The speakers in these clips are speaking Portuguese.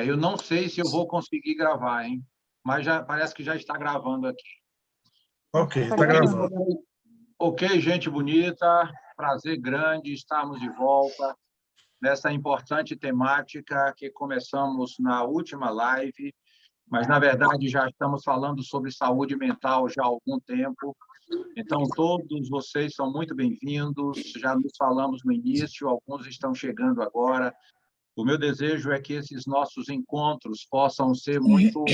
Eu não sei se eu vou conseguir gravar, hein? Mas já parece que já está gravando aqui. Ok, está gravando. Ok, gente bonita, prazer grande estarmos de volta nessa importante temática que começamos na última live, mas, na verdade, já estamos falando sobre saúde mental já há algum tempo. Então, todos vocês são muito bem-vindos, já nos falamos no início, alguns estão chegando agora. O meu desejo é que esses nossos encontros possam ser muito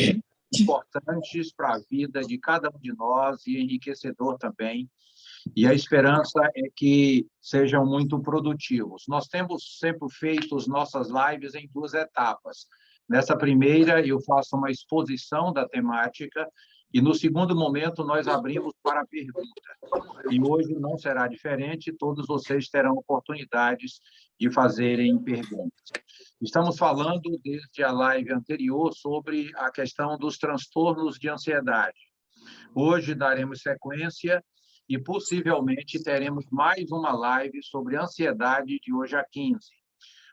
importantes para a vida de cada um de nós e enriquecedor também. E a esperança é que sejam muito produtivos. Nós temos sempre feito as nossas lives em duas etapas. Nessa primeira, eu faço uma exposição da temática e, no segundo momento, nós abrimos para a pergunta. E hoje não será diferente, todos vocês terão oportunidades de fazerem perguntas. Estamos falando, desde a live anterior, sobre a questão dos transtornos de ansiedade. Hoje daremos sequência e, possivelmente, teremos mais uma live sobre ansiedade de hoje a 15.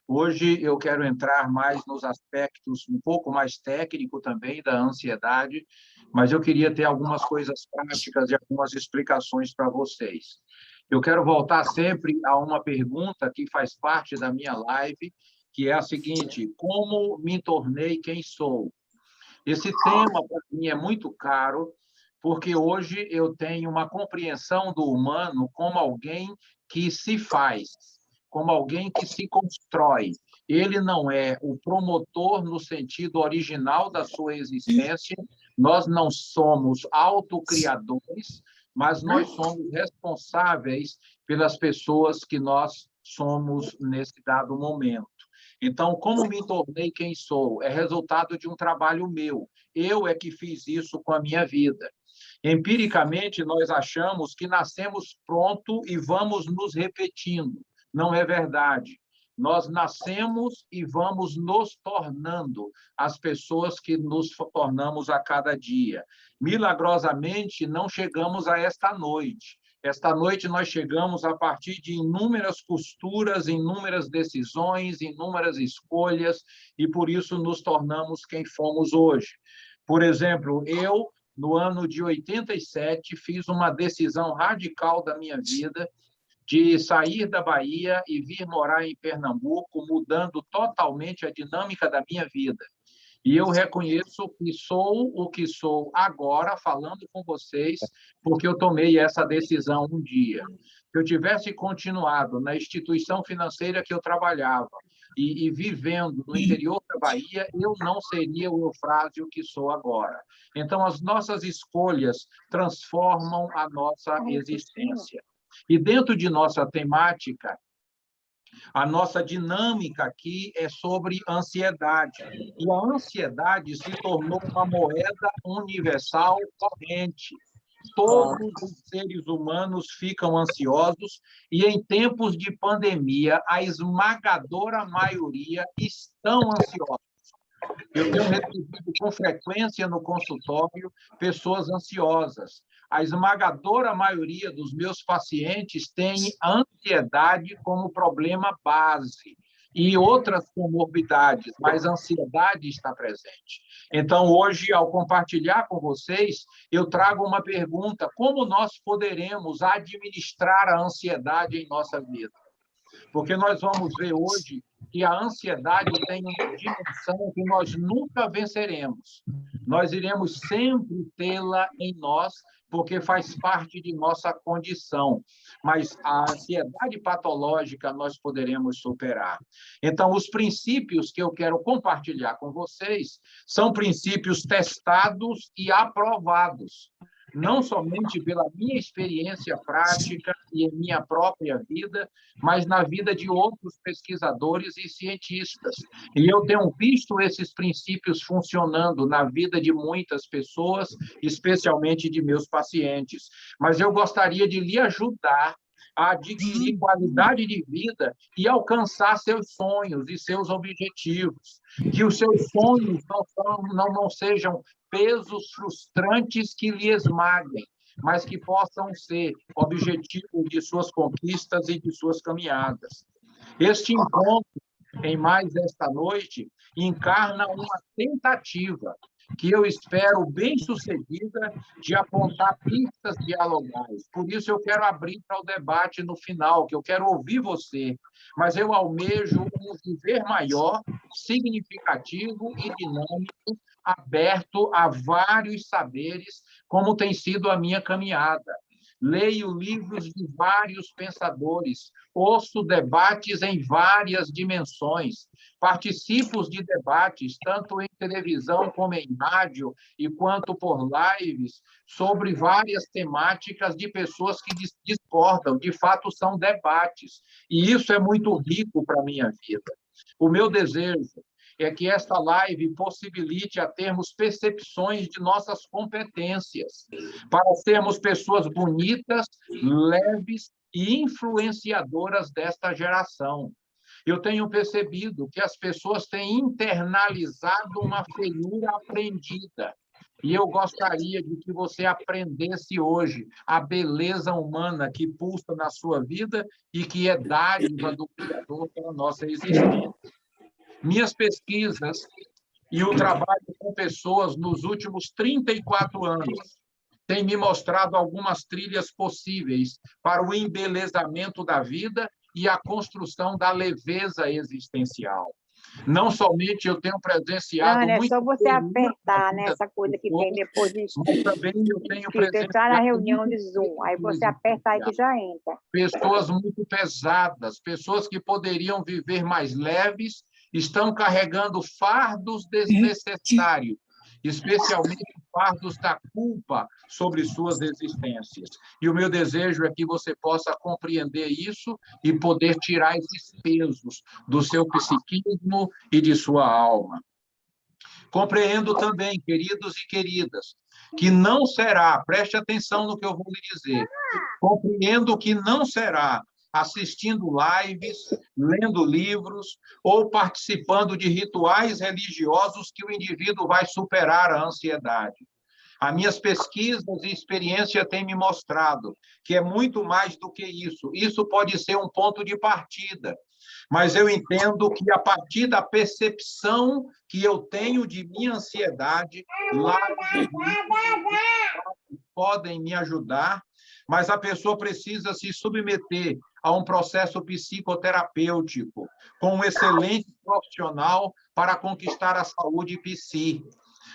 Hoje eu quero entrar mais nos aspectos um pouco mais técnicos também da ansiedade, mas eu queria ter algumas coisas práticas e algumas explicações para vocês. Eu quero voltar sempre a uma pergunta que faz parte da minha live, que é a seguinte: como me tornei quem sou? Esse tema, para mim, é muito caro, porque hoje eu tenho uma compreensão do humano como alguém que se faz, como alguém que se constrói. Ele não é o promotor no sentido original da sua existência, nós não somos autocriadores, mas nós somos responsáveis pelas pessoas que nós somos nesse dado momento. Então, como me tornei quem sou? É resultado de um trabalho meu. Eu é que fiz isso com a minha vida. Empiricamente, nós achamos que nascemos pronto e vamos nos repetindo. Não é verdade. Nós nascemos e vamos nos tornando as pessoas que nos tornamos a cada dia. Milagrosamente, não chegamos a esta noite. Esta noite nós chegamos a partir de inúmeras costuras, inúmeras decisões, inúmeras escolhas, e por isso nos tornamos quem fomos hoje. Por exemplo, eu, no ano de 87, fiz uma decisão radical da minha vida de sair da Bahia e vir morar em Pernambuco, mudando totalmente a dinâmica da minha vida. E eu reconheço que sou o que sou agora, falando com vocês, porque eu tomei essa decisão um dia. Se eu tivesse continuado na instituição financeira que eu trabalhava e vivendo no interior da Bahia, eu não seria o Eufrásio que sou agora. Então, as nossas escolhas transformam a nossa existência. E dentro de nossa temática, a nossa dinâmica aqui é sobre ansiedade. E a ansiedade se tornou uma moeda universal corrente. Todos os seres humanos ficam ansiosos e, em tempos de pandemia, a esmagadora maioria estão ansiosos. Eu tenho recebido com frequência no consultório pessoas ansiosas. A esmagadora maioria dos meus pacientes tem ansiedade como problema base e outras comorbidades, mas a ansiedade está presente. Então, hoje, ao compartilhar com vocês, eu trago uma pergunta: como nós poderemos administrar a ansiedade em nossa vida? Porque nós vamos ver hoje que a ansiedade tem uma dimensão que nós nunca venceremos. Nós iremos sempre tê-la em nós, porque faz parte de nossa condição. Mas a ansiedade patológica nós poderemos superar. Então, os princípios que eu quero compartilhar com vocês são princípios testados e aprovados, não somente pela minha experiência prática e em minha própria vida, mas na vida de outros pesquisadores e cientistas. E eu tenho visto esses princípios funcionando na vida de muitas pessoas, especialmente de meus pacientes. Mas eu gostaria de lhe ajudar a adquirir qualidade de vida e alcançar seus sonhos e seus objetivos. Que os seus sonhos não sejam pesos frustrantes que lhe esmaguem, mas que possam ser objetivo de suas conquistas e de suas caminhadas. Este encontro em mais esta noite encarna uma tentativa que eu espero bem-sucedida de apontar pistas dialogais. Por isso, eu quero abrir para o debate no final, que eu quero ouvir você, mas eu almejo um viver maior, significativo e dinâmico, aberto a vários saberes, como tem sido a minha caminhada. Leio livros de vários pensadores, ouço debates em várias dimensões, participo de debates, tanto em televisão como em rádio, e quanto por lives, sobre várias temáticas de pessoas que discordam. De fato, são debates. E isso é muito rico para a minha vida. O meu desejo é que esta live possibilite a termos percepções de nossas competências, para sermos pessoas bonitas, leves e influenciadoras desta geração. Eu tenho percebido que as pessoas têm internalizado uma feiura aprendida. E eu gostaria de que você aprendesse hoje a beleza humana que pulsa na sua vida e que é dádiva do Criador para a nossa existência. Minhas pesquisas e o trabalho com pessoas nos últimos 34 anos têm me mostrado algumas trilhas possíveis para o embelezamento da vida e a construção da leveza existencial. Não somente eu tenho presenciado... Ana, é só você apertar nessa coisa que tem depois de... Mas também eu tenho presenciado... Entrar na reunião de Zoom, aí você aperta aí que já entra. Pessoas muito pesadas, pessoas que poderiam viver mais leves, estão carregando fardos desnecessários, especialmente fardos da culpa sobre suas existências. E o meu desejo é que você possa compreender isso e poder tirar esses pesos do seu psiquismo e de sua alma. Compreendo também, queridos e queridas, que não será, preste atenção no que eu vou lhe dizer, compreendo que não será assistindo lives, lendo livros ou participando de rituais religiosos que o indivíduo vai superar a ansiedade. As minhas pesquisas e experiência têm me mostrado que é muito mais do que isso. Isso pode ser um ponto de partida, mas eu entendo que a partir da percepção que eu tenho de minha ansiedade, lá podem me ajudar, mas a pessoa precisa se submeter a um processo psicoterapêutico com um excelente profissional para conquistar a saúde psi.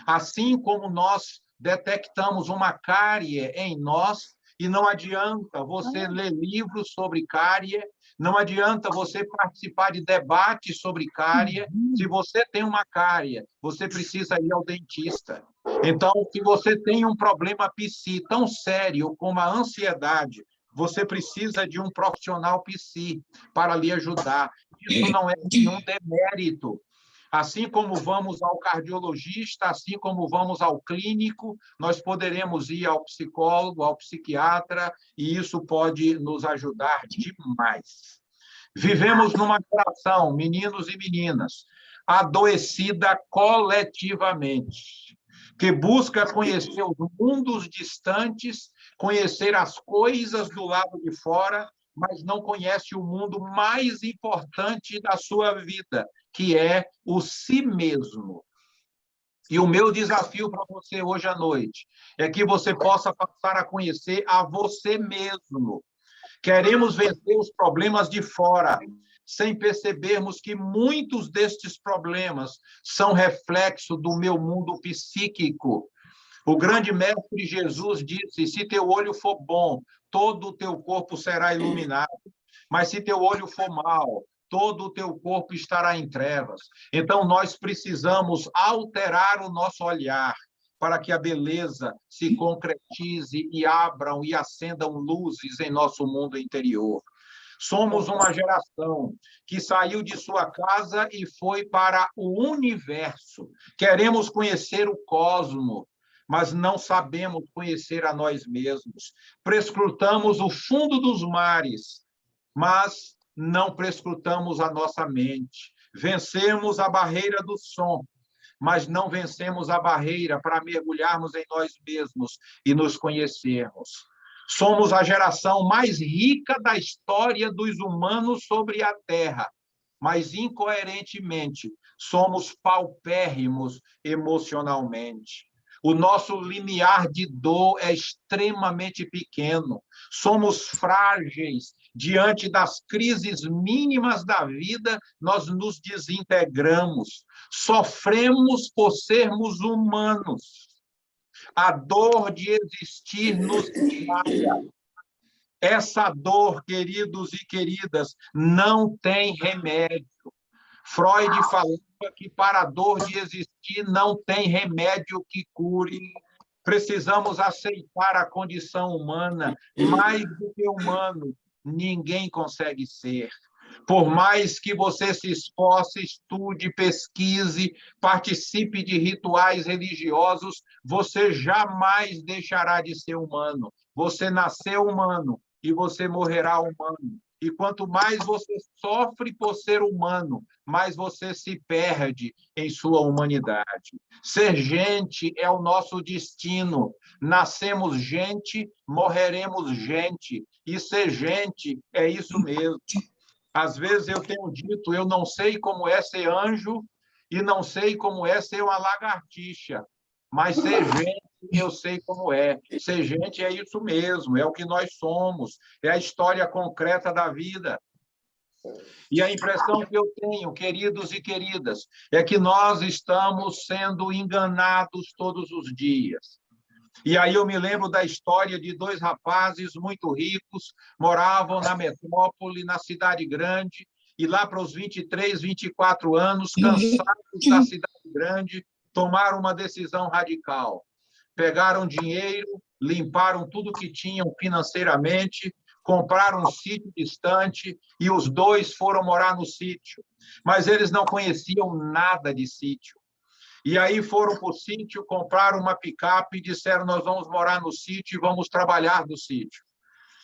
Assim como nós detectamos uma cárie em nós, e não adianta você ler livros sobre cárie, não adianta você participar de debates sobre cárie. Se você tem uma cárie, você precisa ir ao dentista. Então, se você tem um problema psi tão sério como a ansiedade, você precisa de um profissional psi para lhe ajudar. Isso não é nenhum demérito. Assim como vamos ao cardiologista, assim como vamos ao clínico, nós poderemos ir ao psicólogo, ao psiquiatra, e isso pode nos ajudar demais. Vivemos numa geração, meninos e meninas, adoecida coletivamente, que busca conhecer os mundos distantes, conhecer as coisas do lado de fora, mas não conhece o mundo mais importante da sua vida, que é o si mesmo. E o meu desafio para você hoje à noite é que você possa passar a conhecer a você mesmo. Queremos vencer os problemas de fora, sem percebermos que muitos destes problemas são reflexo do meu mundo psíquico. O grande mestre Jesus disse: se teu olho for bom, todo o teu corpo será iluminado. Mas se teu olho for mau, todo o teu corpo estará em trevas. Então, nós precisamos alterar o nosso olhar para que a beleza se concretize e abram e acendam luzes em nosso mundo interior. Somos uma geração que saiu de sua casa e foi para o universo. Queremos conhecer o cosmos, mas não sabemos conhecer a nós mesmos. Prescrutamos o fundo dos mares, mas não prescrutamos a nossa mente. Vencemos a barreira do som, mas não vencemos a barreira para mergulharmos em nós mesmos e nos conhecermos. Somos a geração mais rica da história dos humanos sobre a Terra, mas incoerentemente somos paupérrimos emocionalmente. O nosso limiar de dor é extremamente pequeno. Somos frágeis diante das crises mínimas da vida, nós nos desintegramos. Sofremos por sermos humanos. A dor de existir nos esmaga. Essa dor, queridos e queridas, não tem remédio. Freud falava que para a dor de existir não tem remédio que cure. Precisamos aceitar a condição humana, mais do que humano, ninguém consegue ser. Por mais que você se esforce, estude, pesquise, participe de rituais religiosos, você jamais deixará de ser humano. Você nasceu humano e você morrerá humano. E quanto mais você sofre por ser humano, mais você se perde em sua humanidade. Ser gente é o nosso destino. Nascemos gente, morreremos gente. E ser gente é isso mesmo. Às vezes eu tenho dito, eu não sei como é ser anjo e não sei como é ser uma lagartixa, mas ser gente eu sei como é. Ser gente é isso mesmo, é o que nós somos, é a história concreta da vida. E a impressão que eu tenho, queridos e queridas, é que nós estamos sendo enganados todos os dias. E aí eu me lembro da história de dois rapazes muito ricos, moravam na metrópole, na cidade grande, e lá para os 23, 24 anos, cansados da cidade grande, tomaram uma decisão radical. Pegaram dinheiro, limparam tudo que tinham financeiramente, compraram um sítio distante e os dois foram morar no sítio. Mas eles não conheciam nada de sítio. E aí foram para o sítio, compraram uma picape e disseram, nós vamos morar no sítio e vamos trabalhar no sítio.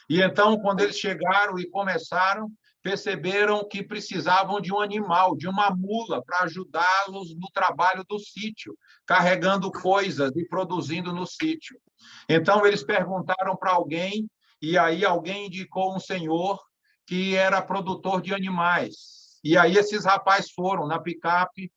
E então, quando eles chegaram e começaram, perceberam que precisavam de um animal, de uma mula, para ajudá-los no trabalho do sítio, carregando coisas e produzindo no sítio. Então, eles perguntaram para alguém, e aí alguém indicou um senhor que era produtor de animais. E aí esses rapazes foram na picape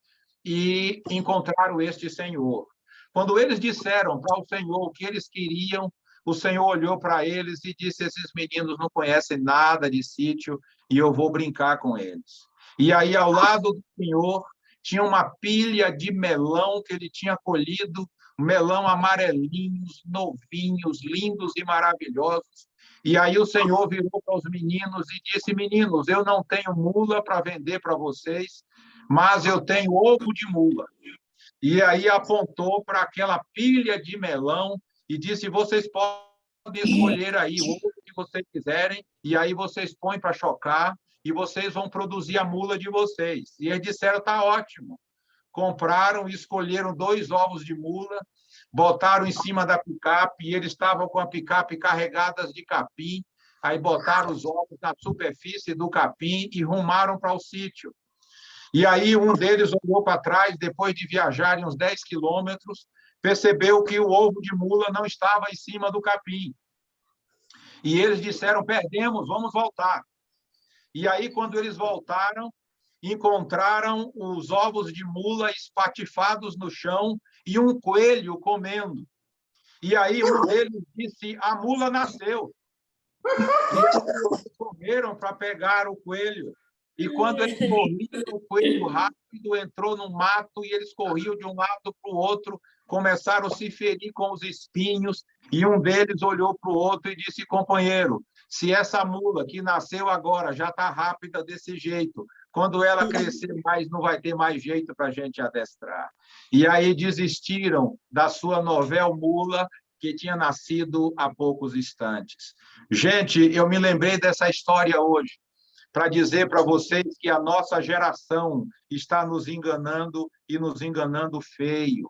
e encontraram este senhor. Quando eles disseram para o senhor o que eles queriam, o senhor olhou para eles e disse, esses meninos não conhecem nada de sítio e eu vou brincar com eles. E aí, ao lado do senhor, tinha uma pilha de melão que ele tinha colhido, melão amarelinhos, novinhos, lindos e maravilhosos. E aí o senhor virou para os meninos e disse, meninos, eu não tenho mula para vender para vocês, mas eu tenho ovo de mula. E aí apontou para aquela pilha de melão e disse, vocês podem escolher aí o ovo que vocês quiserem, e aí vocês põem para chocar, e vocês vão produzir a mula de vocês. E eles disseram, tá ótimo. Compraram e escolheram 2 ovos de mula, botaram em cima da picape, e eles estavam com a picape carregadas de capim, aí botaram os ovos na superfície do capim e rumaram para o sítio. E aí um deles olhou para trás, depois de viajarem uns 10 quilômetros, percebeu que o ovo de mula não estava em cima do capim. E eles disseram, perdemos, vamos voltar. E aí, quando eles voltaram, encontraram os ovos de mula espatifados no chão e um coelho comendo. E aí um deles disse, a mula nasceu. E eles correram para pegar o coelho. E quando eles corriam, o coelho rápido entrou no mato e eles corriam de um lado para o outro, começaram a se ferir com os espinhos, e um deles olhou para o outro e disse, companheiro, se essa mula que nasceu agora já está rápida desse jeito, quando ela crescer mais, não vai ter mais jeito para a gente adestrar. E aí desistiram da sua novel mula, que tinha nascido há poucos instantes. Gente, eu me lembrei dessa história hoje, para dizer para vocês que a nossa geração está nos enganando e nos enganando feio.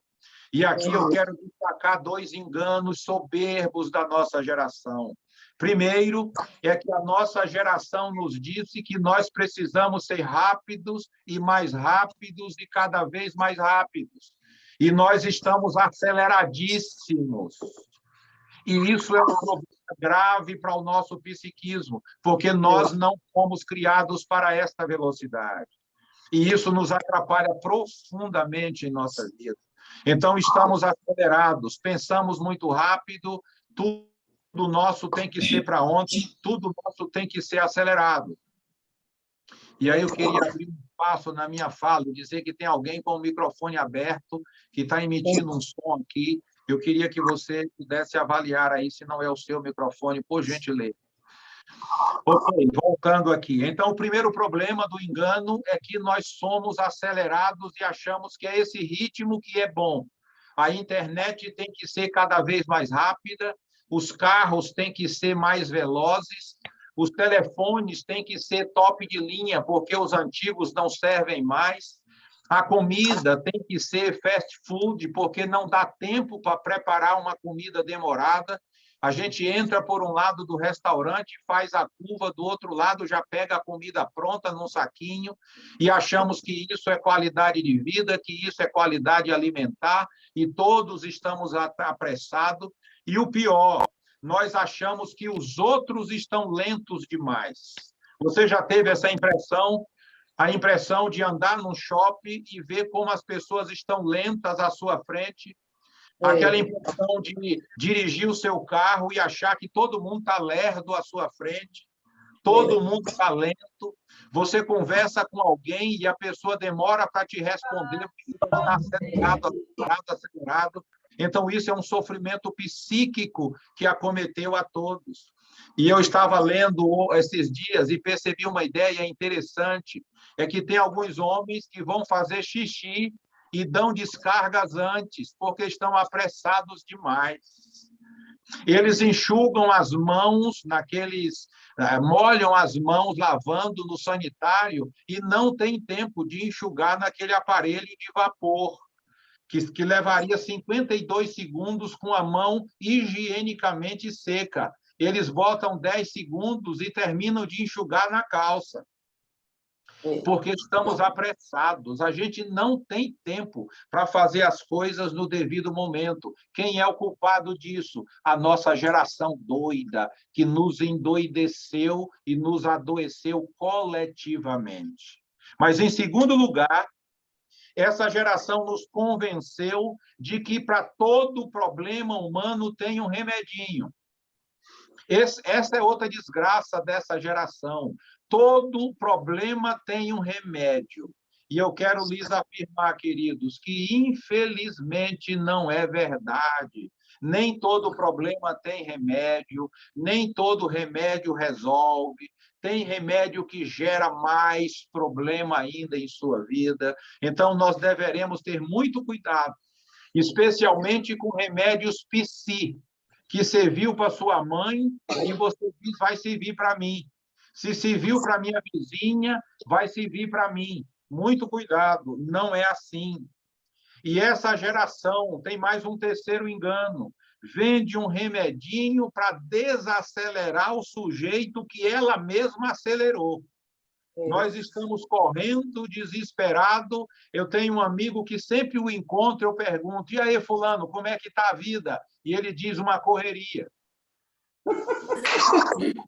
E aqui eu quero destacar 2 enganos soberbos da nossa geração. Primeiro, é que a nossa geração nos disse que nós precisamos ser rápidos e cada vez mais rápidos. E nós estamos aceleradíssimos. E isso é um problema grave para o nosso psiquismo, porque nós não fomos criados para esta velocidade. E isso nos atrapalha profundamente em nossa vida. Então, estamos acelerados, pensamos muito rápido, tudo nosso tem que ser para ontem, tudo nosso tem que ser acelerado. E aí eu queria abrir um espaço na minha fala, dizer que tem alguém com o microfone aberto, que está emitindo um som aqui. Eu queria que você pudesse avaliar aí se não é o seu microfone, por gentileza. Ok, voltando aqui. Então, o primeiro problema do engano é que nós somos acelerados e achamos que é esse ritmo que é bom. A internet tem que ser cada vez mais rápida, os carros têm que ser mais velozes, os telefones têm que ser top de linha, porque os antigos não servem mais. A comida tem que ser fast food, porque não dá tempo para preparar uma comida demorada. A gente entra por um lado do restaurante, faz a curva, do outro lado já pega a comida pronta num saquinho e achamos que isso é qualidade de vida, que isso é qualidade alimentar e todos estamos apressados. E o pior, nós achamos que os outros estão lentos demais. Você já teve essa impressão? A impressão de andar num shopping e ver como as pessoas estão lentas à sua frente, aquela impressão de dirigir o seu carro e achar que todo mundo está lerdo à sua frente, todo mundo está lento. Você conversa com alguém e a pessoa demora para te responder, porque está acelerado, acelerado, acelerado. Então, isso é um sofrimento psíquico que acometeu a todos. E eu estava lendo esses dias e percebi uma ideia interessante, é que tem alguns homens que vão fazer xixi e dão descargas antes, porque estão apressados demais. Eles enxugam as mãos molham as mãos lavando no sanitário e não tem tempo de enxugar naquele aparelho de vapor, que levaria 52 segundos com a mão higienicamente seca. Eles botam 10 segundos e terminam de enxugar na calça, porque estamos apressados. A gente não tem tempo para fazer as coisas no devido momento. Quem é o culpado disso? A nossa geração doida, que nos endoideceu e nos adoeceu coletivamente. Mas, em segundo lugar, essa geração nos convenceu de que para todo problema humano tem um remedinho. Essa é outra desgraça dessa geração. Todo problema tem um remédio. E eu quero lhes afirmar, queridos, que infelizmente não é verdade. Nem todo problema tem remédio, nem todo remédio resolve. Tem remédio que gera mais problema ainda em sua vida. Então, nós deveremos ter muito cuidado, especialmente com remédios psi, que serviu para sua mãe e você vai servir para mim. Se serviu para minha vizinha, vai servir para mim. Muito cuidado, não é assim. E essa geração tem mais um terceiro engano. Vende um remedinho para desacelerar o sujeito que ela mesma acelerou. Nós estamos correndo, desesperado. Eu tenho um amigo que sempre o encontro, eu pergunto, e aí, fulano, como é que está a vida? E ele diz uma correria.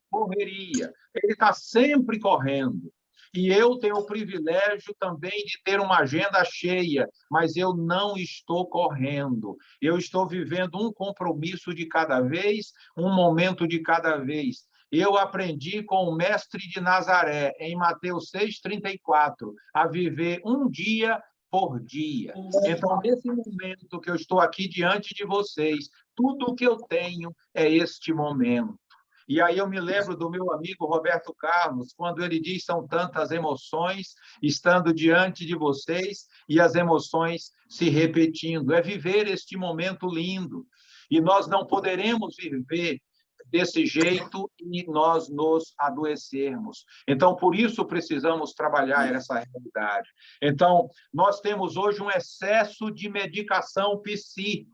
Correria. Ele está sempre correndo. E eu tenho o privilégio também de ter uma agenda cheia, mas eu não estou correndo. Eu estou vivendo um compromisso de cada vez, um momento de cada vez. Eu aprendi com o mestre de Nazaré, em Mateus 6,34, a viver um dia por dia. Então, nesse momento que eu estou aqui diante de vocês, tudo o que eu tenho é este momento. E aí eu me lembro do meu amigo Roberto Carlos, quando ele diz: são tantas emoções estando diante de vocês e as emoções se repetindo. É viver este momento lindo. E nós não poderemos viver desse jeito e nós nos adoecermos. Então, por isso precisamos trabalhar essa realidade. Então, nós temos hoje um excesso de medicação psi.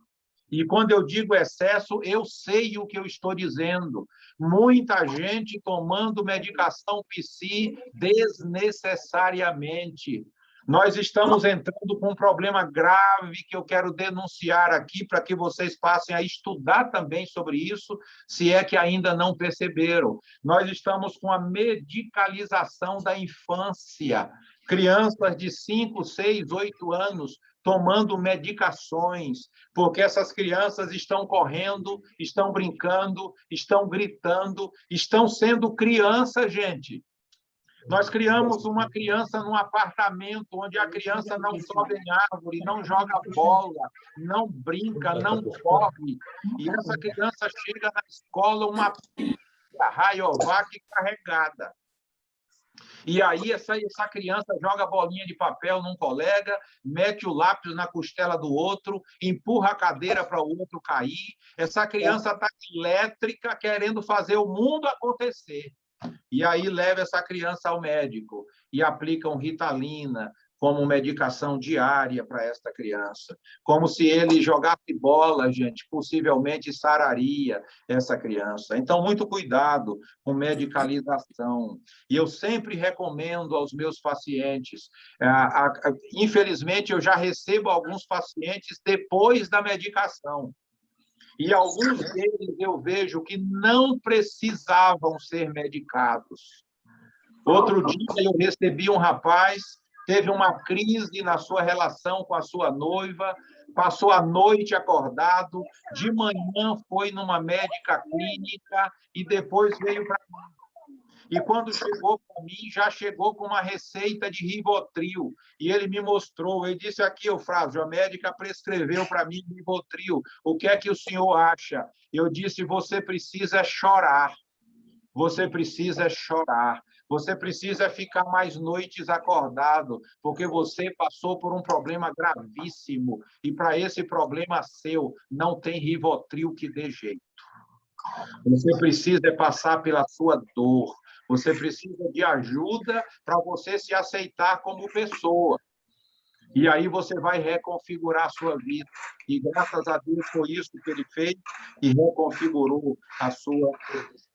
E quando eu digo excesso, eu sei o que eu estou dizendo. Muita gente tomando medicação psi desnecessariamente. Nós estamos entrando com um problema grave que eu quero denunciar aqui para que vocês passem a estudar também sobre isso, se é que ainda não perceberam. Nós estamos com a medicalização da infância. Crianças de 5, 6, 8 anos tomando medicações, porque essas crianças estão correndo, estão brincando, estão gritando, estão sendo criança, gente. Nós criamos uma criança num apartamento onde a criança não sobe em árvore, não joga bola, não brinca, não corre. E essa criança chega na escola uma Rayovac carregada. E aí essa criança joga bolinha de papel num colega, mete o lápis na costela do outro, empurra a cadeira para o outro cair. Essa criança está elétrica, querendo fazer o mundo acontecer. E aí leva essa criança ao médico e aplicam Ritalina como medicação diária para esta criança. Como se ele jogasse bola, gente, possivelmente sararia essa criança. Então, muito cuidado com medicalização. E eu sempre recomendo aos meus pacientes, infelizmente, eu já recebo alguns pacientes depois da medicação. E alguns deles eu vejo que não precisavam ser medicados. Outro dia eu recebi um rapaz, teve uma crise na sua relação com a sua noiva, passou a noite acordado, de manhã foi numa médica clínica e depois veio para mim. E quando chegou para mim, já chegou com uma receita de Rivotril. E ele me mostrou, ele disse aqui, Eufrásio, a médica prescreveu para mim Rivotril. O que é que o senhor acha? Eu disse, você precisa chorar. Você precisa chorar. Você precisa ficar mais noites acordado, porque você passou por um problema gravíssimo. E para esse problema seu, não tem Rivotril que dê jeito. Você precisa passar pela sua dor. Você precisa de ajuda para você se aceitar como pessoa. E aí você vai reconfigurar a sua vida. E graças a Deus foi isso que ele fez e reconfigurou a sua existência.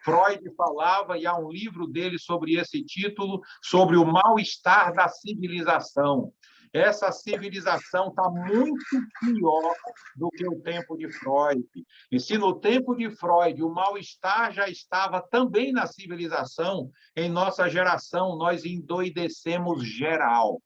Freud falava, e há um livro dele sobre esse título, sobre o mal-estar da civilização. Essa civilização está muito pior do que o tempo de Freud. E se no tempo de Freud o mal-estar já estava também na civilização, em nossa geração nós endoidecemos geral.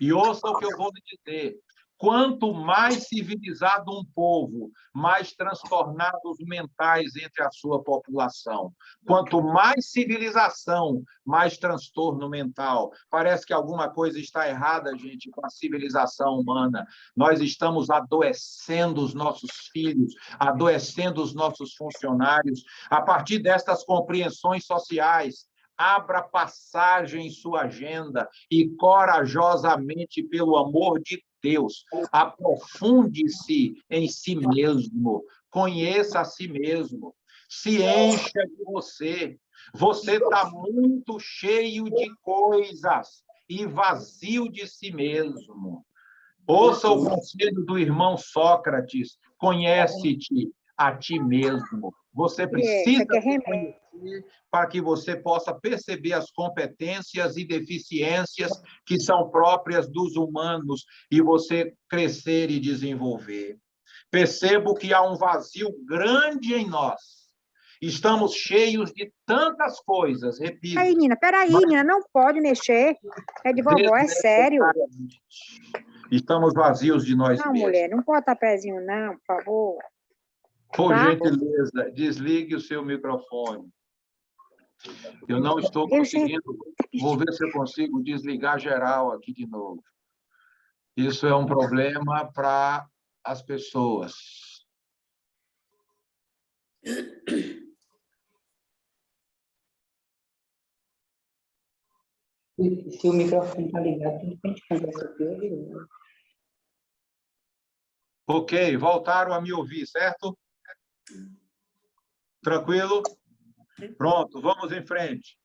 E ouça o que eu vou lhe dizer. Quanto mais civilizado um povo, mais transtornados mentais entre a sua população. Quanto mais civilização, mais transtorno mental. Parece que alguma coisa está errada, gente, com a civilização humana. Nós estamos adoecendo os nossos filhos, adoecendo os nossos funcionários, a partir destas compreensões sociais. Abra passagem em sua agenda e, corajosamente, pelo amor de Deus, aprofunde-se em si mesmo, conheça a si mesmo, se encha de você. Você está muito cheio de coisas e vazio de si mesmo. Ouça o conselho do irmão Sócrates, conhece-te a ti mesmo. Você precisa se conhecer para que você possa perceber as competências e deficiências que são próprias dos humanos e você crescer e desenvolver. Percebo que há um vazio grande em nós. Estamos cheios de tantas coisas, repito. Aí, Nina, peraí, Nina, não pode mexer. É de vovó, é sério. Estamos vazios de nós mesmos. Não, mulher, não bota pezinho, não, por favor. Por gentileza, desligue o seu microfone. Eu não estou conseguindo. Vou ver se eu consigo desligar geral aqui de novo. Isso é um problema para as pessoas. Se o microfone está ligado, tudo que a gente conversa aqui hoje. Ok, voltaram a me ouvir, certo? Tranquilo? Pronto, vamos em frente.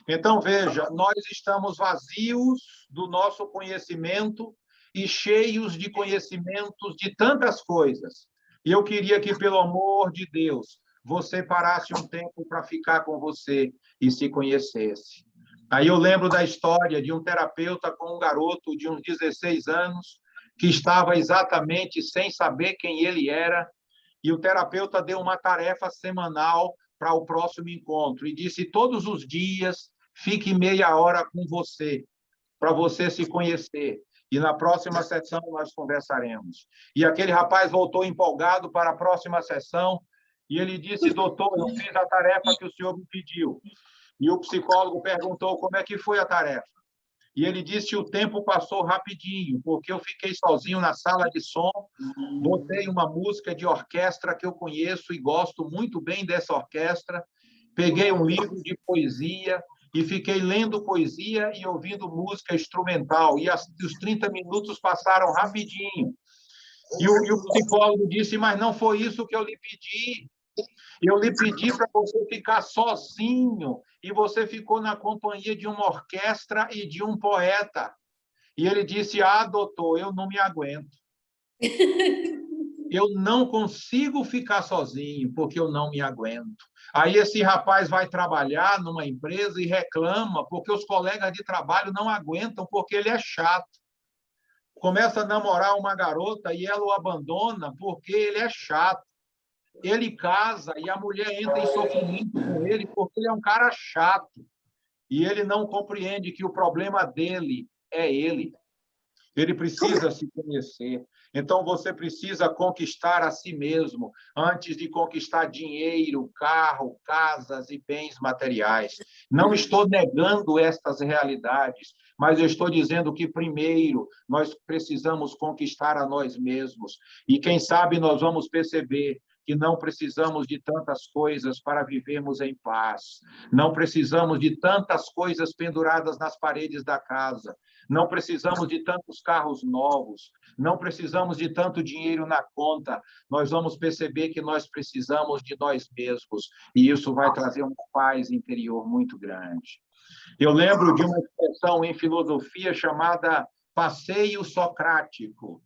Então, veja, nós estamos vazios do nosso conhecimento e cheios de conhecimentos de tantas coisas. E eu queria que, pelo amor de Deus, você parasse um tempo para ficar com você e se conhecesse. Aí eu lembro da história de um terapeuta com um garoto de uns 16 anos que estava exatamente sem saber quem ele era, e o terapeuta deu uma tarefa semanal para o próximo encontro e disse todos os dias fique meia hora com você, para você se conhecer. E na próxima sessão nós conversaremos. E aquele rapaz voltou empolgado para a próxima sessão e ele disse, doutor, eu fiz a tarefa que o senhor me pediu. E o psicólogo perguntou como é que foi a tarefa. E ele disse, o tempo passou rapidinho, porque eu fiquei sozinho na sala de som, botei uma música de orquestra que eu conheço e gosto muito bem dessa orquestra, peguei um livro de poesia e fiquei lendo poesia e ouvindo música instrumental. E os 30 minutos passaram rapidinho. E o psicólogo disse, mas não foi isso que eu lhe pedi. Eu lhe pedi para você ficar sozinho e você ficou na companhia de uma orquestra e de um poeta. E ele disse, doutor, eu não me aguento. Eu não consigo ficar sozinho porque eu não me aguento. Aí esse rapaz vai trabalhar numa empresa e reclama porque os colegas de trabalho não aguentam porque ele é chato. Começa a namorar uma garota e ela o abandona porque ele é chato. Ele casa e a mulher entra em sofrimento com ele porque ele é um cara chato. E ele não compreende que o problema dele é ele. Ele precisa se conhecer. Então, você precisa conquistar a si mesmo antes de conquistar dinheiro, carro, casas e bens materiais. Não estou negando estas realidades, mas eu estou dizendo que, primeiro, nós precisamos conquistar a nós mesmos. E, quem sabe, nós vamos perceber que não precisamos de tantas coisas para vivermos em paz. Não precisamos de tantas coisas penduradas nas paredes da casa. Não precisamos de tantos carros novos. Não precisamos de tanto dinheiro na conta. Nós vamos perceber que nós precisamos de nós mesmos. E isso vai trazer uma paz interior muito grande. Eu lembro de uma expressão em filosofia chamada passeio socrático.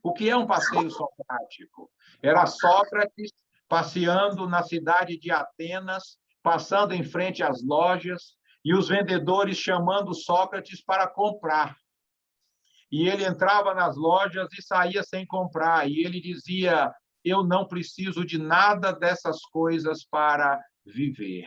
O que é um passeio socrático? Era Sócrates passeando na cidade de Atenas, passando em frente às lojas, e os vendedores chamando Sócrates para comprar. E ele entrava nas lojas e saía sem comprar. E ele dizia, eu não preciso de nada dessas coisas para viver.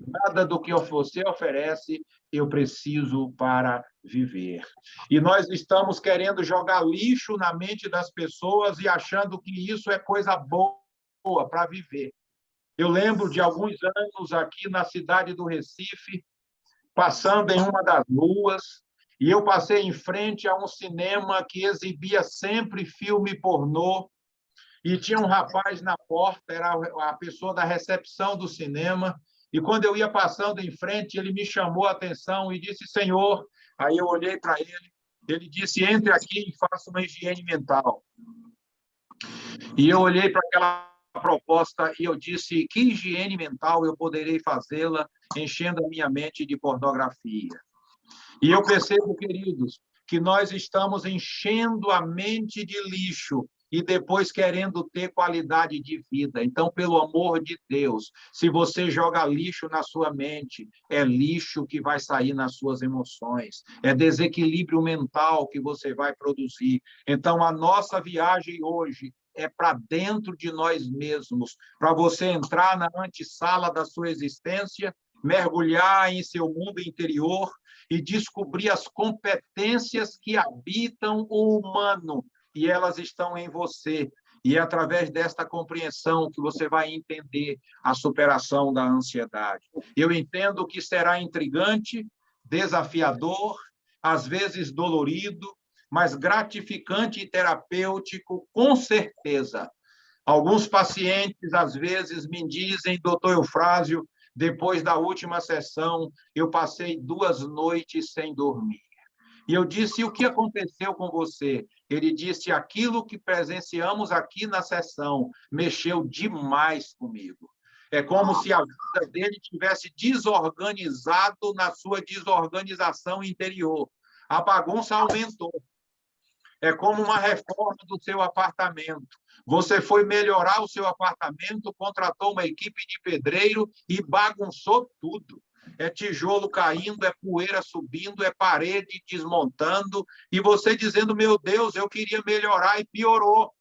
Nada do que você oferece, eu preciso para viver. E nós estamos querendo jogar lixo na mente das pessoas e achando que isso é coisa boa para viver. Eu lembro de alguns anos aqui na cidade do Recife, passando em uma das ruas, e eu passei em frente a um cinema que exibia sempre filme pornô, e tinha um rapaz na porta, era a pessoa da recepção do cinema, e quando eu ia passando em frente, ele me chamou a atenção e disse, senhor, aí eu olhei para ele, ele disse, entre aqui e faça uma higiene mental. E eu olhei para aquela proposta e eu disse, que higiene mental eu poderei fazê-la enchendo a minha mente de pornografia? E eu percebo, queridos, que nós estamos enchendo a mente de lixo e depois querendo ter qualidade de vida. Então, pelo amor de Deus, se você joga lixo na sua mente, é lixo que vai sair nas suas emoções, é desequilíbrio mental que você vai produzir. Então, a nossa viagem hoje é para dentro de nós mesmos, para você entrar na antessala da sua existência, mergulhar em seu mundo interior e descobrir as competências que habitam o humano, e elas estão em você. E é através desta compreensão que você vai entender a superação da ansiedade. Eu entendo que será intrigante, desafiador, às vezes dolorido, mas gratificante e terapêutico, com certeza. Alguns pacientes, às vezes, me dizem, doutor Eufrásio, depois da última sessão, eu passei 2 noites sem dormir. E eu disse, o que aconteceu com você? Ele disse, aquilo que presenciamos aqui na sessão mexeu demais comigo. É como se a vida dele tivesse desorganizado na sua desorganização interior. A bagunça aumentou. É como uma reforma do seu apartamento. Você foi melhorar o seu apartamento, contratou uma equipe de pedreiro e bagunçou tudo. É tijolo caindo, é poeira subindo, é parede desmontando, e você dizendo, meu Deus, eu queria melhorar, e piorou.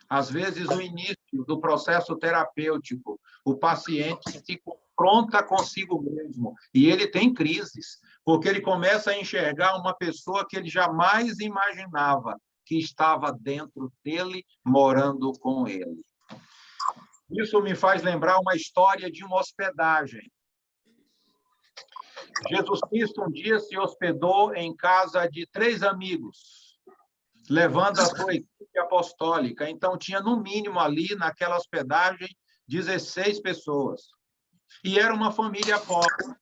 Às vezes, no início do processo terapêutico, o paciente se confronta consigo mesmo. E ele tem crises, porque ele começa a enxergar uma pessoa que ele jamais imaginava que estava dentro dele, morando com ele. Isso me faz lembrar uma história de uma hospedagem. Jesus Cristo um dia se hospedou em casa de 3 amigos, levando a sua equipe apostólica. Então, tinha no mínimo ali, naquela hospedagem, 16 pessoas. E era uma família pobre.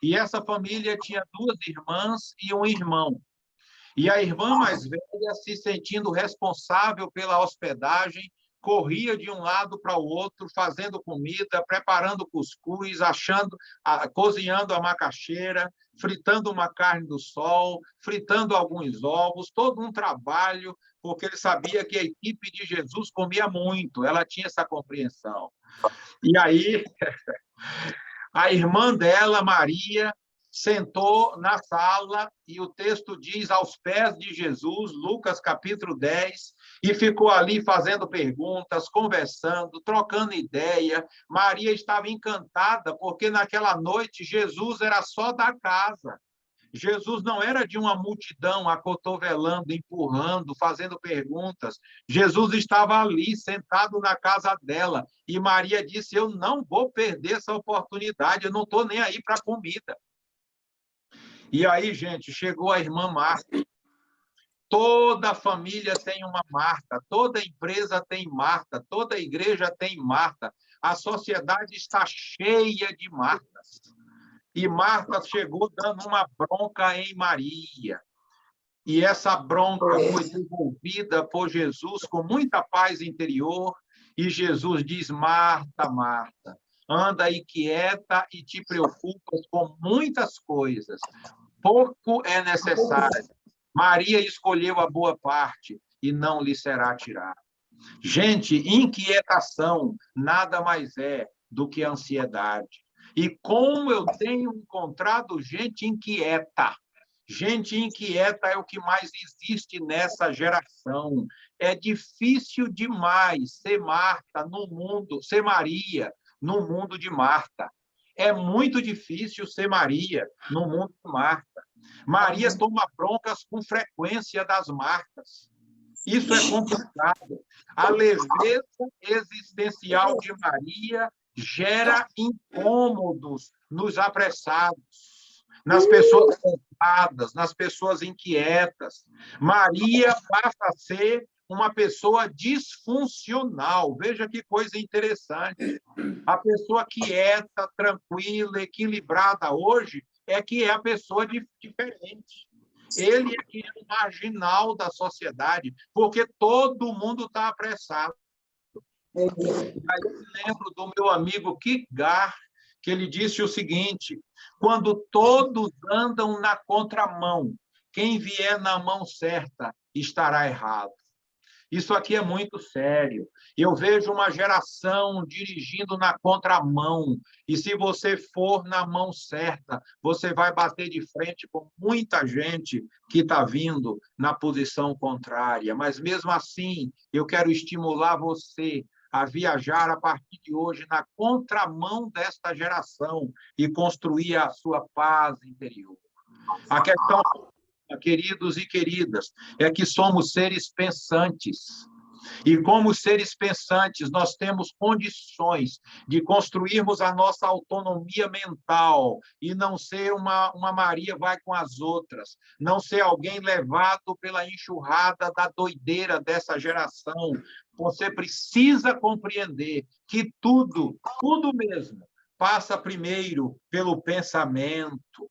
E essa família tinha 2 irmãs e um irmão. E a irmã mais velha, se sentindo responsável pela hospedagem, corria de um lado para o outro, fazendo comida, preparando cuscuz, cozinhando a macaxeira, fritando uma carne do sol, fritando alguns ovos, todo um trabalho, porque ele sabia que a equipe de Jesus comia muito, ela tinha essa compreensão. E aí, a irmã dela, Maria, sentou na sala, e o texto diz, aos pés de Jesus, Lucas capítulo 10, e ficou ali fazendo perguntas, conversando, trocando ideia. Maria estava encantada, porque naquela noite Jesus era só da casa. Jesus não era de uma multidão acotovelando, empurrando, fazendo perguntas. Jesus estava ali, sentado na casa dela, e Maria disse, eu não vou perder essa oportunidade, eu não estou nem aí para a comida. E aí, gente, chegou a irmã Marta. Toda família tem uma Marta, toda empresa tem Marta, toda igreja tem Marta. A sociedade está cheia de Martas. E Marta chegou dando uma bronca em Maria. E essa bronca foi devolvida por Jesus com muita paz interior. E Jesus diz, Marta, Marta, anda aí quieta e te preocupas com muitas coisas. Pouco é necessário. Maria escolheu a boa parte e não lhe será tirada. Gente, inquietação nada mais é do que ansiedade. E como eu tenho encontrado gente inquieta. Gente inquieta é o que mais existe nessa geração. É difícil demais ser Marta no mundo, ser Maria no mundo de Marta. É muito difícil ser Maria no mundo de Marta. Maria toma broncas com frequência das Martas. Isso é complicado. A leveza existencial de Maria gera incômodos nos apressados, nas pessoas cansadas, nas pessoas inquietas. Maria passa a ser uma pessoa disfuncional. Veja que coisa interessante. A pessoa quieta, tranquila, equilibrada hoje é que é a pessoa diferente. Ele é que é o marginal da sociedade, porque todo mundo está apressado. Aí eu me lembro do meu amigo Kierkegaard, que ele disse o seguinte, quando todos andam na contramão, quem vier na mão certa estará errado. Isso aqui é muito sério. Eu vejo uma geração dirigindo na contramão, e se você for na mão certa, você vai bater de frente com muita gente que está vindo na posição contrária. Mas, mesmo assim, eu quero estimular você a viajar a partir de hoje na contramão desta geração e construir a sua paz interior. A questão, queridos e queridas, é que somos seres pensantes. E como seres pensantes, nós temos condições de construirmos a nossa autonomia mental e não ser uma Maria vai com as outras, não ser alguém levado pela enxurrada da doideira dessa geração. Você precisa compreender que tudo mesmo, passa primeiro pelo pensamento.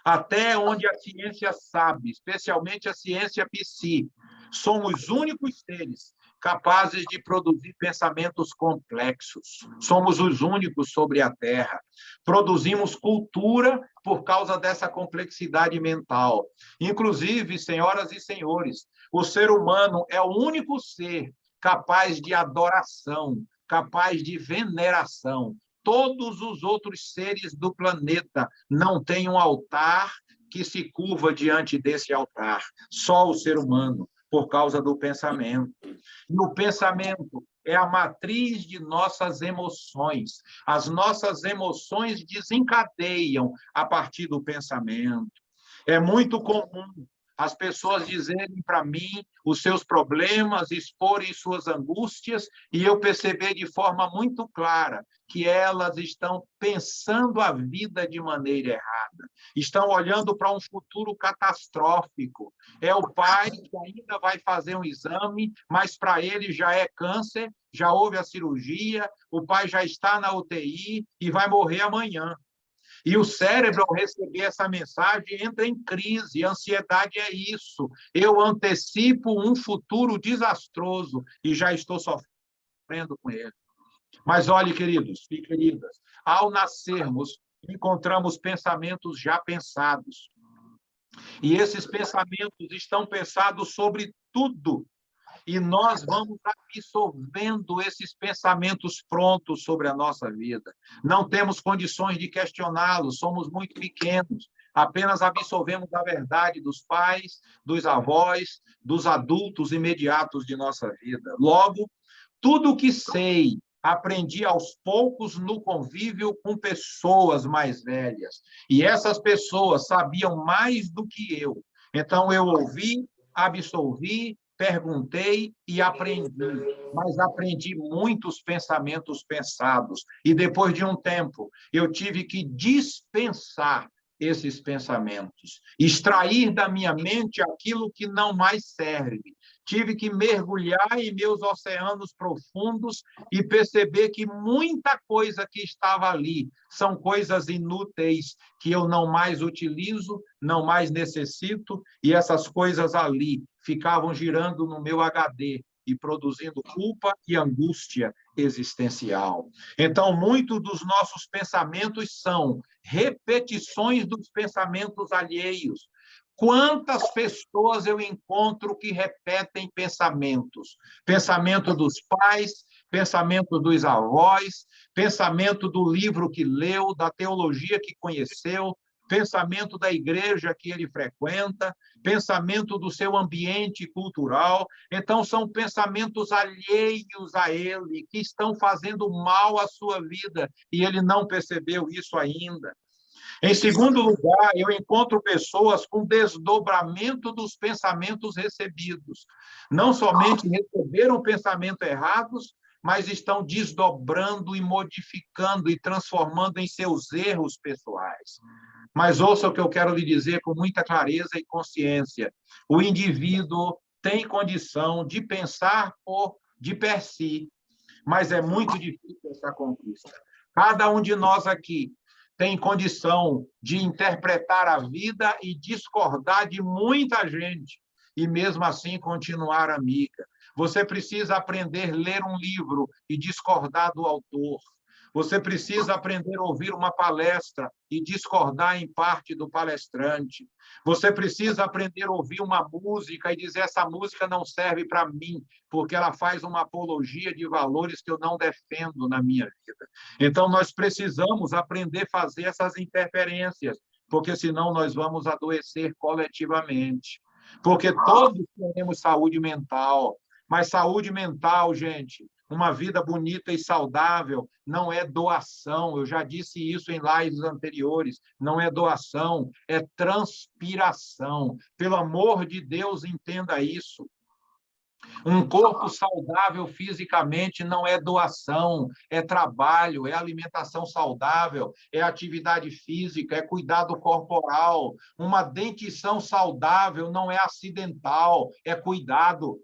Até onde a ciência sabe, especialmente a ciência psi, somos únicos seres capazes de produzir pensamentos complexos. Somos os únicos sobre a Terra. Produzimos cultura por causa dessa complexidade mental. Inclusive, senhoras e senhores, o ser humano é o único ser capaz de adoração, capaz de veneração. Todos os outros seres do planeta não têm um altar que se curva diante desse altar. Só o ser humano, por causa do pensamento. E o pensamento é a matriz de nossas emoções. As nossas emoções desencadeiam a partir do pensamento. É muito comum as pessoas dizerem para mim os seus problemas, exporem suas angústias, e eu perceber de forma muito clara que elas estão pensando a vida de maneira errada, estão olhando para um futuro catastrófico. É o pai que ainda vai fazer um exame, mas para ele já é câncer, já houve a cirurgia, o pai já está na UTI e vai morrer amanhã. E o cérebro, ao receber essa mensagem, entra em crise. A ansiedade é isso. Eu antecipo um futuro desastroso e já estou sofrendo com ele. Mas olhe, queridos e queridas, ao nascermos, encontramos pensamentos já pensados. E esses pensamentos estão pensados sobre tudo. E nós vamos absorvendo esses pensamentos prontos sobre a nossa vida. Não temos condições de questioná-los, somos muito pequenos, apenas absorvemos a verdade dos pais, dos avós, dos adultos imediatos de nossa vida. Logo, tudo o que sei, aprendi aos poucos no convívio com pessoas mais velhas. E essas pessoas sabiam mais do que eu. Então, eu ouvi, absorvi, perguntei e aprendi, mas aprendi muitos pensamentos pensados. E depois de um tempo, eu tive que dispensar esses pensamentos, extrair da minha mente aquilo que não mais serve. Tive que mergulhar em meus oceanos profundos e perceber que muita coisa que estava ali são coisas inúteis que eu não mais utilizo, não mais necessito, e essas coisas ali ficavam girando no meu HD e produzindo culpa e angústia existencial. Então, muitos dos nossos pensamentos são repetições dos pensamentos alheios. Quantas pessoas eu encontro que repetem pensamentos? Pensamento dos pais, pensamento dos avós, pensamento do livro que leu, da teologia que conheceu, pensamento da igreja que ele frequenta, pensamento do seu ambiente cultural. Então, são pensamentos alheios a ele, que estão fazendo mal à sua vida, e ele não percebeu isso ainda. Em segundo lugar, eu encontro pessoas com desdobramento dos pensamentos recebidos. Não somente receberam pensamentos errados, mas estão desdobrando e modificando e transformando em seus erros pessoais. Mas ouça o que eu quero lhe dizer com muita clareza e consciência. O indivíduo tem condição de pensar de per si, mas é muito difícil essa conquista. Cada um de nós aqui tem condição de interpretar a vida e discordar de muita gente, e mesmo assim continuar amiga. Você precisa aprender a ler um livro e discordar do autor. Você precisa aprender a ouvir uma palestra e discordar em parte do palestrante. Você precisa aprender a ouvir uma música e dizer: essa música não serve para mim, porque ela faz uma apologia de valores que eu não defendo na minha vida. Então, nós precisamos aprender a fazer essas interferências, porque senão nós vamos adoecer coletivamente. Porque todos temos saúde mental, mas saúde mental, gente, uma vida bonita e saudável não é doação. Eu já disse isso em lives anteriores. Não é doação, é transpiração. Pelo amor de Deus, entenda isso. Um corpo saudável fisicamente não é doação, é trabalho, é alimentação saudável, é atividade física, é cuidado corporal. Uma dentição saudável não é acidental, é cuidado.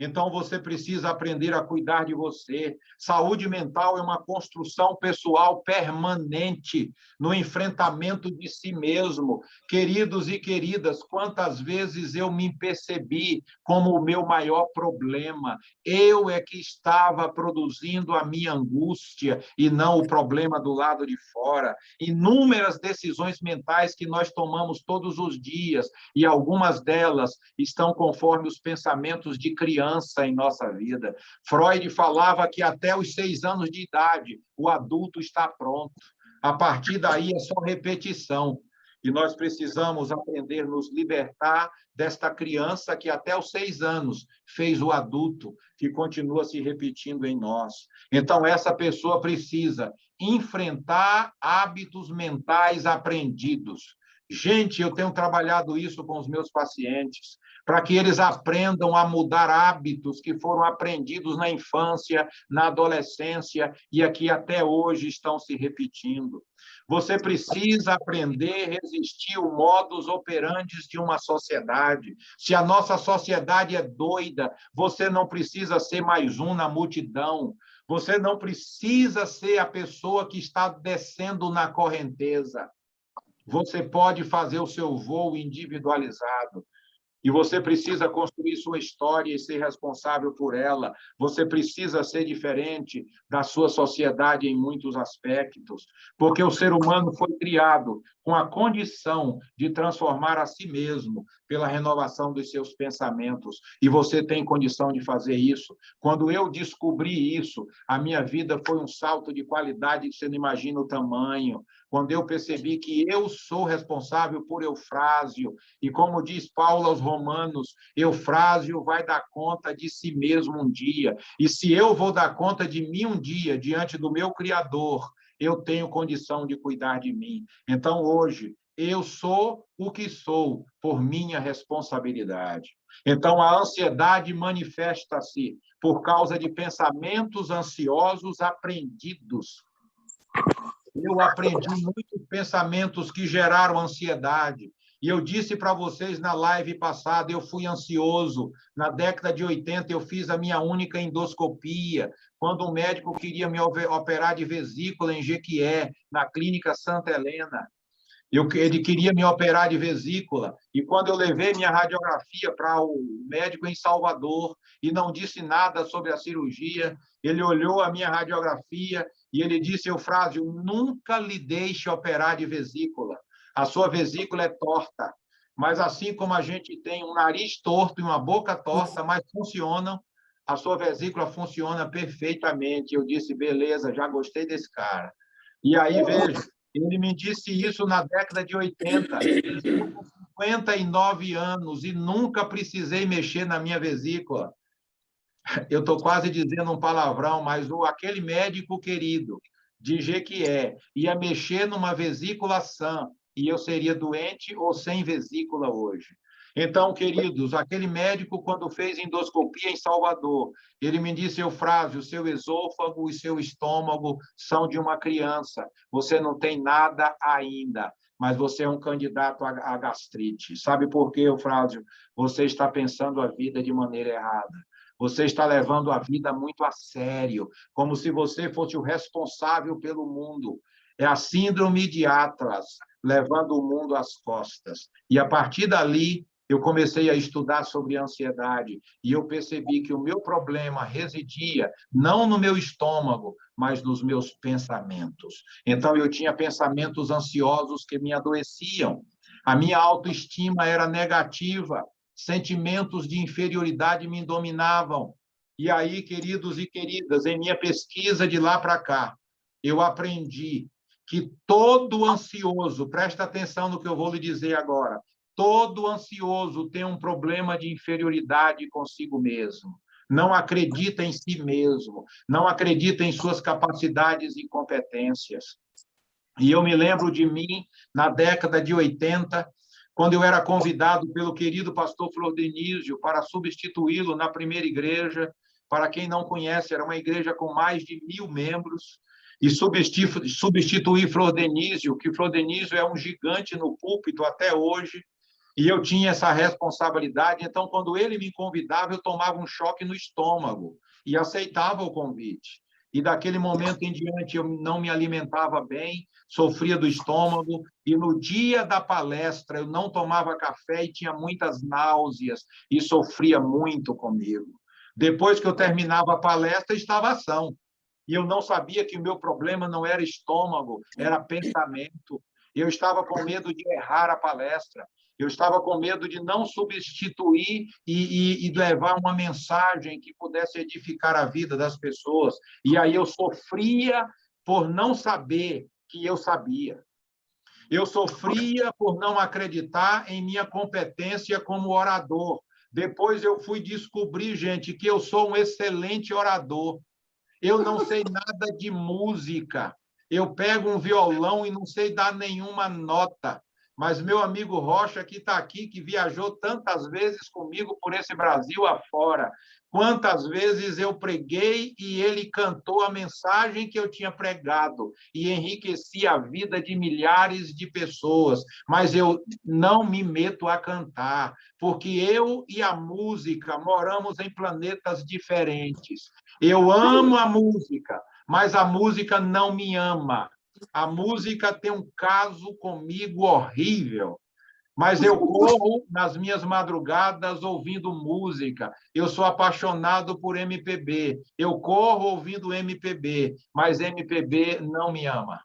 Então, você precisa aprender a cuidar de você. Saúde mental é uma construção pessoal permanente no enfrentamento de si mesmo. Queridos e queridas, quantas vezes eu me percebi como o meu maior problema? Eu é que estava produzindo a minha angústia e não o problema do lado de fora. Inúmeras decisões mentais que nós tomamos todos os dias, e algumas delas estão conforme os pensamentos de criança em nossa vida. Freud falava que até os 6 anos de idade o adulto está pronto. A partir daí é só repetição. E nós precisamos aprender a nos libertar desta criança que até os 6 anos fez o adulto, que continua se repetindo em nós. Então, essa pessoa precisa enfrentar hábitos mentais aprendidos. Gente, eu tenho trabalhado isso com os meus pacientes, para que eles aprendam a mudar hábitos que foram aprendidos na infância, na adolescência e aqui até hoje estão se repetindo. Você precisa aprender a resistir ao modus operandi de uma sociedade. Se a nossa sociedade é doida, você não precisa ser mais um na multidão. Você não precisa ser a pessoa que está descendo na correnteza. Você pode fazer o seu voo individualizado. E você precisa construir sua história e ser responsável por ela. Você precisa ser diferente da sua sociedade em muitos aspectos, porque o ser humano foi criado com a condição de transformar a si mesmo pela renovação dos seus pensamentos. E você tem condição de fazer isso. Quando eu descobri isso, a minha vida foi um salto de qualidade que você não imagina o tamanho. Quando eu percebi que eu sou responsável por Eufrásio, e como diz Paulo aos Romanos, Eufrásio vai dar conta de si mesmo um dia, e se eu vou dar conta de mim um dia, diante do meu Criador, eu tenho condição de cuidar de mim. Então, hoje, eu sou o que sou por minha responsabilidade. Então, a ansiedade manifesta-se por causa de pensamentos ansiosos aprendidos. Eu aprendi muitos pensamentos que geraram ansiedade. E eu disse para vocês na live passada, eu fui ansioso. Na década de 80, eu fiz a minha única endoscopia, quando um médico queria me operar de vesícula em Jequié, na clínica Santa Helena. Ele queria me operar de vesícula, e quando eu levei minha radiografia para o médico em Salvador e não disse nada sobre a cirurgia, ele olhou a minha radiografia e ele disse: Eufrásio, nunca lhe deixe operar de vesícula. A sua vesícula é torta, mas assim como a gente tem um nariz torto e uma boca torta, mas funcionam, a sua vesícula funciona perfeitamente. Eu disse: beleza, já gostei desse cara. E aí, veja, ele me disse isso na década de 80. Eu com 59 anos e nunca precisei mexer na minha vesícula. Eu estou quase dizendo um palavrão, mas aquele médico querido de Jequié ia mexer numa vesícula sã e eu seria doente ou sem vesícula hoje. Então, queridos, aquele médico, quando fez endoscopia em Salvador, ele me disse: Eufrásio, seu esôfago e seu estômago são de uma criança. Você não tem nada ainda, mas você é um candidato à gastrite. Sabe por quê, Eufrásio? Você está pensando a vida de maneira errada. Você está levando a vida muito a sério, como se você fosse o responsável pelo mundo. É a síndrome de Atlas, levando o mundo às costas. E, a partir dali, eu comecei a estudar sobre ansiedade e eu percebi que o meu problema residia não no meu estômago, mas nos meus pensamentos. Então, eu tinha pensamentos ansiosos que me adoeciam. A minha autoestima era negativa. Sentimentos de inferioridade me dominavam. E aí, queridos e queridas, em minha pesquisa de lá para cá, eu aprendi que todo ansioso, presta atenção no que eu vou lhe dizer agora, todo ansioso tem um problema de inferioridade consigo mesmo. Não acredita em si mesmo, não acredita em suas capacidades e competências. E eu me lembro de mim, na década de 80, quando eu era convidado pelo querido pastor Flor Denísio para substituí-lo na primeira igreja. Para quem não conhece, era uma igreja com mais de 1.000 membros, e substituir Flor Denísio, que Flor Denísio é um gigante no púlpito até hoje, e eu tinha essa responsabilidade. Então, quando ele me convidava, eu tomava um choque no estômago e aceitava o convite. E daquele momento em diante eu não me alimentava bem, sofria do estômago, e no dia da palestra eu não tomava café e tinha muitas náuseas e sofria muito comigo. Depois que eu terminava a palestra, estava ação. E eu não sabia que o meu problema não era estômago, era pensamento. Eu estava com medo de errar a palestra. Eu estava com medo de não substituir e levar uma mensagem que pudesse edificar a vida das pessoas. E aí eu sofria por não saber que eu sabia. Eu sofria por não acreditar em minha competência como orador. Depois eu fui descobrir, gente, que eu sou um excelente orador. Eu não sei nada de música. Eu pego um violão e não sei dar nenhuma nota. Mas meu amigo Rocha, que está aqui, que viajou tantas vezes comigo por esse Brasil afora, quantas vezes eu preguei e ele cantou a mensagem que eu tinha pregado e enriqueci a vida de milhares de pessoas. Mas eu não me meto a cantar, porque eu e a música moramos em planetas diferentes. Eu amo a música, mas a música não me ama. A música tem um caso comigo horrível, mas eu corro nas minhas madrugadas ouvindo música. Eu sou apaixonado por MPB. Eu corro ouvindo MPB, mas MPB não me ama.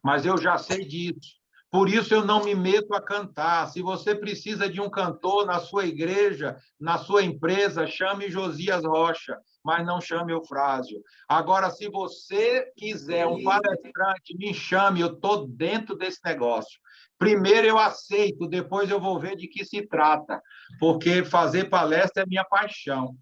Mas eu já sei disso. Por isso eu não me meto a cantar. Se você precisa de um cantor na sua igreja, na sua empresa, chame Josias Rocha, mas não chame Eufrásio. Agora, se você quiser um palestrante, me chame, eu estou dentro desse negócio. Primeiro eu aceito, depois eu vou ver de que se trata, porque fazer palestra é minha paixão.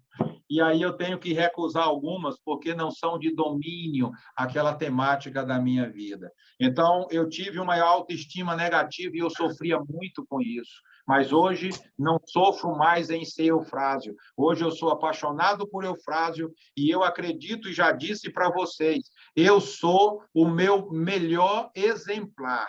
E aí eu tenho que recusar algumas, porque não são de domínio aquela temática da minha vida. Então, eu tive uma autoestima negativa e eu sofria muito com isso. Mas hoje não sofro mais em ser Eufrásio. Hoje eu sou apaixonado por Eufrásio e eu acredito, e já disse para vocês, eu sou o meu melhor exemplar.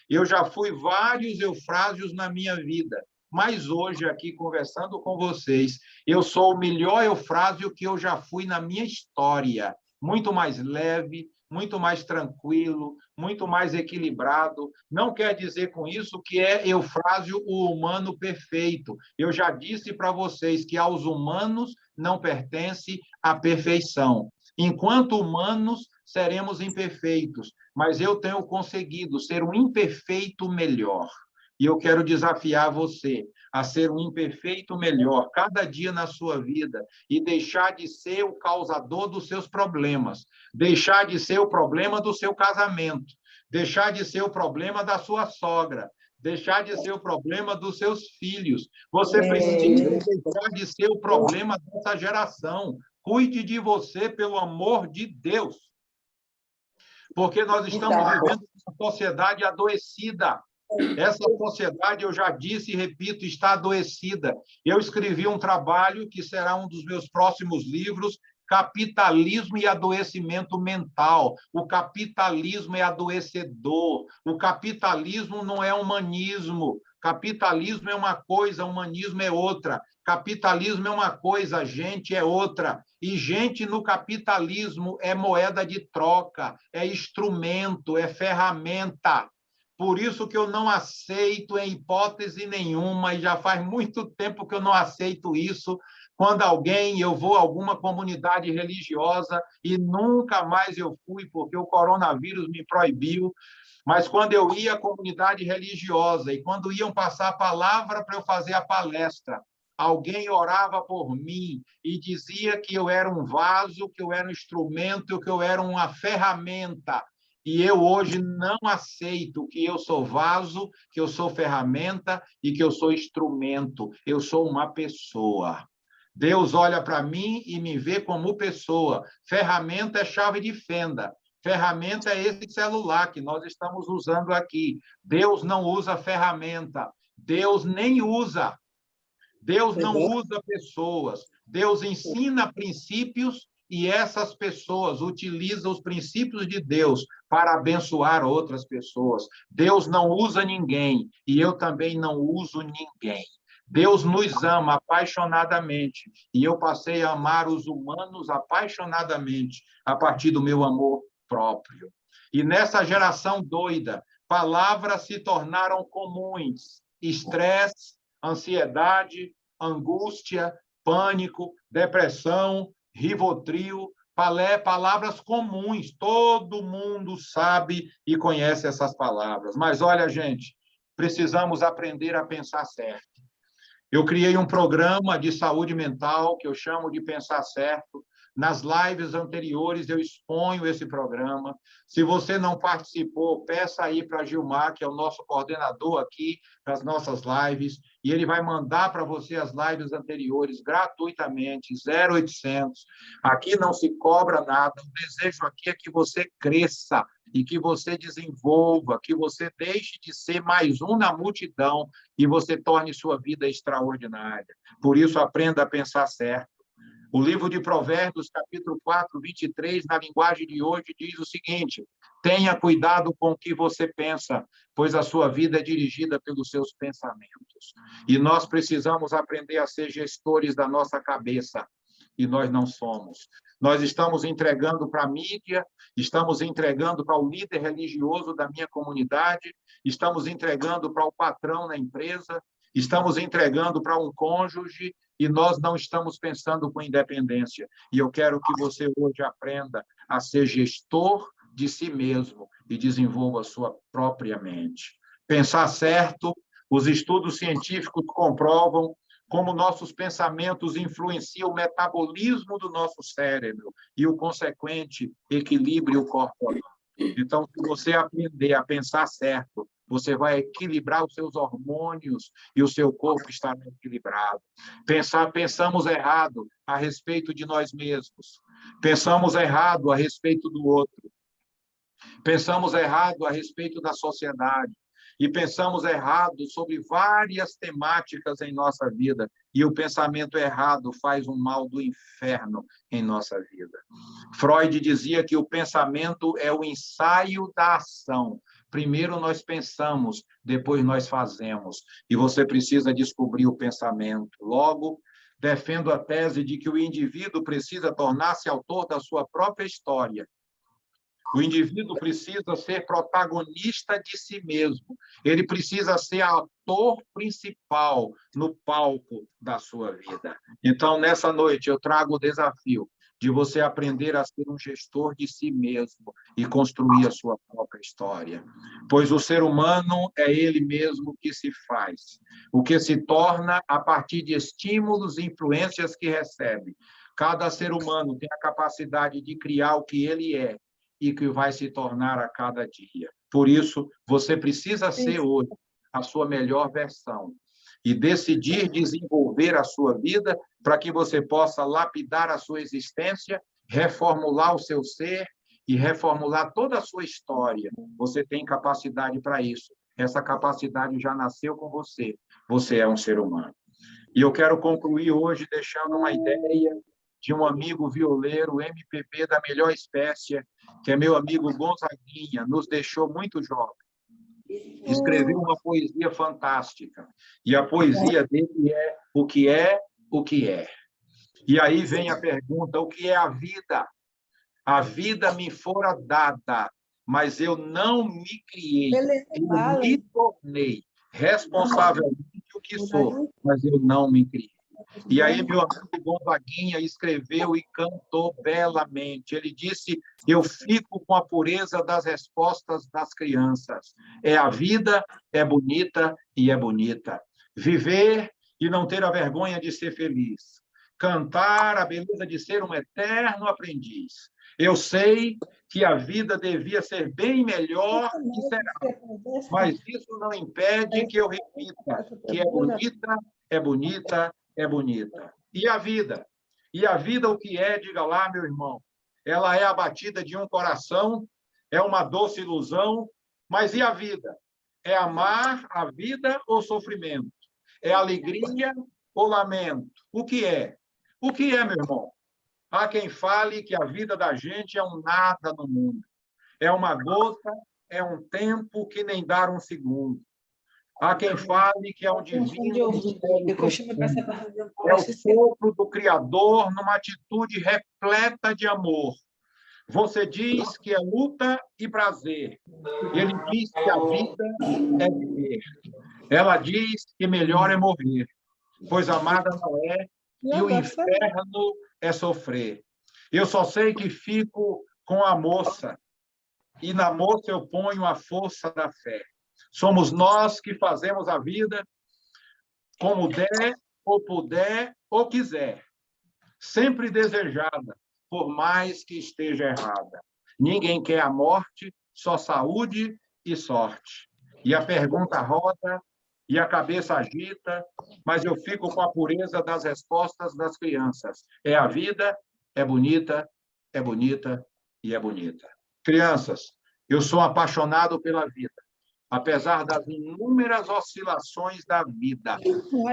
Eu já fui vários Eufrásios na minha vida, mas hoje, aqui conversando com vocês, eu sou o melhor Eufrásio que eu já fui na minha história. Muito mais leve, muito mais tranquilo, muito mais equilibrado. Não quer dizer com isso que é Eufrásio o humano perfeito. Eu já disse para vocês que aos humanos não pertence a perfeição. Enquanto humanos, seremos imperfeitos, mas eu tenho conseguido ser um imperfeito melhor. E eu quero desafiar você a ser um imperfeito melhor cada dia na sua vida e deixar de ser o causador dos seus problemas, deixar de ser o problema do seu casamento, deixar de ser o problema da sua sogra, deixar de ser o problema dos seus filhos. Você precisa deixar de ser o problema dessa geração. Cuide de você, pelo amor de Deus. Porque nós estamos vivendo uma sociedade adoecida. Essa sociedade, eu já disse e repito, está adoecida. Eu escrevi um trabalho que será um dos meus próximos livros, Capitalismo e Adoecimento Mental. O capitalismo é adoecedor. O capitalismo não é humanismo. Capitalismo é uma coisa, humanismo é outra. Capitalismo é uma coisa, gente é outra. E gente no capitalismo é moeda de troca, é instrumento, é ferramenta. Por isso que eu não aceito em hipótese nenhuma, e já faz muito tempo que eu não aceito isso, quando eu vou a alguma comunidade religiosa, e nunca mais eu fui, porque o coronavírus me proibiu, mas quando eu ia à comunidade religiosa, e quando iam passar a palavra para eu fazer a palestra, alguém orava por mim e dizia que eu era um vaso, que eu era um instrumento, que eu era uma ferramenta. E eu hoje não aceito que eu sou vaso, que eu sou ferramenta e que eu sou instrumento. Eu sou uma pessoa. Deus olha para mim e me vê como pessoa. Ferramenta é chave de fenda. Ferramenta é esse celular que nós estamos usando aqui. Deus não usa ferramenta. Deus nem usa. Deus não usa pessoas. Deus ensina princípios e essas pessoas utilizam os princípios de Deus para abençoar outras pessoas. Deus não usa ninguém e eu também não uso ninguém. Deus nos ama apaixonadamente e eu passei a amar os humanos apaixonadamente a partir do meu amor próprio. E nessa geração doida, palavras se tornaram comuns: estresse, ansiedade, angústia, pânico, depressão, Rivotril, palavras comuns, todo mundo sabe e conhece essas palavras. Mas olha, gente, precisamos aprender a pensar certo. Eu criei um programa de saúde mental que eu chamo de Pensar Certo, Nas lives anteriores, eu exponho esse programa. Se você não participou, peça aí para Gilmar, que é o nosso coordenador aqui das nossas lives, e ele vai mandar para você as lives anteriores gratuitamente, 0800. Aqui não se cobra nada. O desejo aqui é que você cresça e que você desenvolva, que você deixe de ser mais um na multidão e você torne sua vida extraordinária. Por isso, aprenda a pensar certo. O livro de Provérbios, capítulo 4, 23, na linguagem de hoje, diz o seguinte: tenha cuidado com o que você pensa, pois a sua vida é dirigida pelos seus pensamentos. E nós precisamos aprender a ser gestores da nossa cabeça, e nós não somos. Nós estamos entregando para a mídia, estamos entregando para o líder religioso da minha comunidade, estamos entregando para o patrão na empresa, estamos entregando para um cônjuge, e nós não estamos pensando com independência. E eu quero que você hoje aprenda a ser gestor de si mesmo e desenvolva a sua própria mente. Pensar certo, os estudos científicos comprovam como nossos pensamentos influenciam o metabolismo do nosso cérebro e o consequente equilíbrio corporal. Então, se você aprender a pensar certo, você vai equilibrar os seus hormônios e o seu corpo estará equilibrado. Pensamos errado a respeito de nós mesmos. Pensamos errado a respeito do outro. Pensamos errado a respeito da sociedade. E pensamos errado sobre várias temáticas em nossa vida. E o pensamento errado faz um mal do inferno em nossa vida. Freud dizia que o pensamento é o ensaio da ação. Primeiro nós pensamos, depois nós fazemos. E você precisa descobrir o pensamento. Logo, defendo a tese de que o indivíduo precisa tornar-se autor da sua própria história. O indivíduo precisa ser protagonista de si mesmo. Ele precisa ser ator principal no palco da sua vida. Então, nessa noite, eu trago o desafio de você aprender a ser um gestor de si mesmo e construir a sua própria história. Pois o ser humano é ele mesmo que se faz, o que se torna a partir de estímulos e influências que recebe. Cada ser humano tem a capacidade de criar o que ele é e que vai se tornar a cada dia. Por isso, você precisa ser hoje a sua melhor versão e decidir desenvolver a sua vida para que você possa lapidar a sua existência, reformular o seu ser e reformular toda a sua história. Você tem capacidade para isso. Essa capacidade já nasceu com você. Você é um ser humano. E eu quero concluir hoje deixando uma ideia de um amigo violeiro, MPB da melhor espécie, que é meu amigo Gonzaguinha, nos deixou muito jovem. Escreveu uma poesia fantástica. E a poesia dele é o que é, o que é. E aí vem a pergunta, o que é a vida? A vida me fora dada, mas eu não me criei. Eu me tornei responsavelmente o que sou, mas eu não me criei. E aí, meu amigo Gonzaguinha escreveu e cantou belamente. Ele disse, eu fico com a pureza das respostas das crianças. É a vida, é bonita e é bonita. Viver e não ter a vergonha de ser feliz. Cantar a beleza de ser um eterno aprendiz. Eu sei que a vida devia ser bem melhor e será. Mas isso não impede que eu repita que é bonita, é bonita, é bonita. E a vida? E a vida o que é? Diga lá, meu irmão. Ela é a batida de um coração, é uma doce ilusão, mas e a vida? É amar a vida ou sofrimento? É alegria ou lamento? O que é? O que é, meu irmão? Há quem fale que a vida da gente é um nada no mundo. É uma gota, é um tempo que nem dar um segundo. Há quem fale que é um divino... É o sopro do Criador numa atitude repleta de amor. Você diz que é luta e prazer. Ele diz que a vida é viver. Ela diz que melhor é morrer, pois amada não é, e o inferno é sofrer. Eu só sei que fico com a moça, e na moça eu ponho a força da fé. Somos nós que fazemos a vida como der, ou puder, ou quiser. Sempre desejada, por mais que esteja errada. Ninguém quer a morte, só saúde e sorte. E a pergunta roda, e a cabeça agita, mas eu fico com a pureza das respostas das crianças. É a vida, é bonita e é bonita. Crianças, eu sou apaixonado pela vida, apesar das inúmeras oscilações da vida.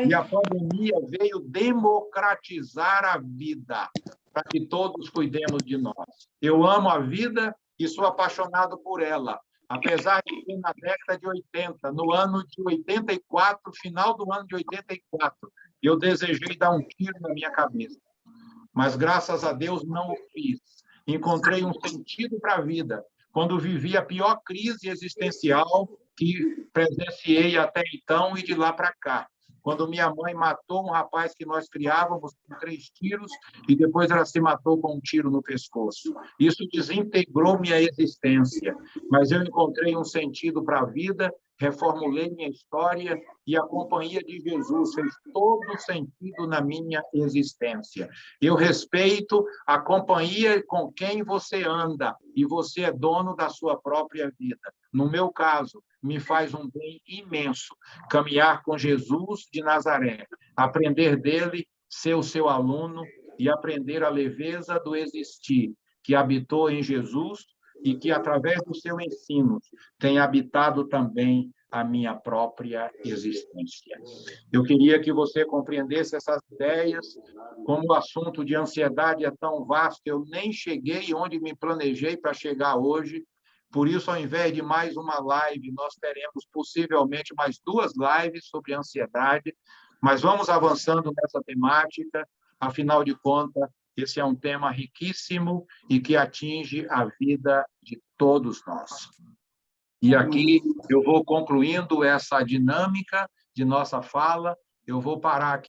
E a pandemia veio democratizar a vida, para que todos cuidemos de nós. Eu amo a vida e sou apaixonado por ela, apesar de que na década de 80, no ano de 84, final do ano de 84, eu desejei dar um tiro na minha cabeça. Mas, graças a Deus, não o fiz. Encontrei um sentido para a vida, quando vivi a pior crise existencial que presenciei até então e de lá para cá. Quando minha mãe matou um rapaz que nós criávamos com 3 tiros e depois ela se matou com um tiro no pescoço. Isso desintegrou minha existência, mas eu encontrei um sentido para a vida, reformulei minha história e a companhia de Jesus fez todo sentido na minha existência. Eu respeito a companhia com quem você anda e você é dono da sua própria vida. No meu caso, me faz um bem imenso caminhar com Jesus de Nazaré, aprender dele, ser o seu aluno e aprender a leveza do existir, que habitou em Jesus e que, através do seu ensino, tem habitado também a minha própria existência. Eu queria que você compreendesse essas ideias, como o assunto de ansiedade é tão vasto, eu nem cheguei onde me planejei para chegar hoje. Por isso, ao invés de mais uma live, nós teremos possivelmente mais 2 lives sobre ansiedade, mas vamos avançando nessa temática, afinal de contas, esse é um tema riquíssimo e que atinge a vida de todos nós. E aqui eu vou concluindo essa dinâmica de nossa fala, eu vou parar aqui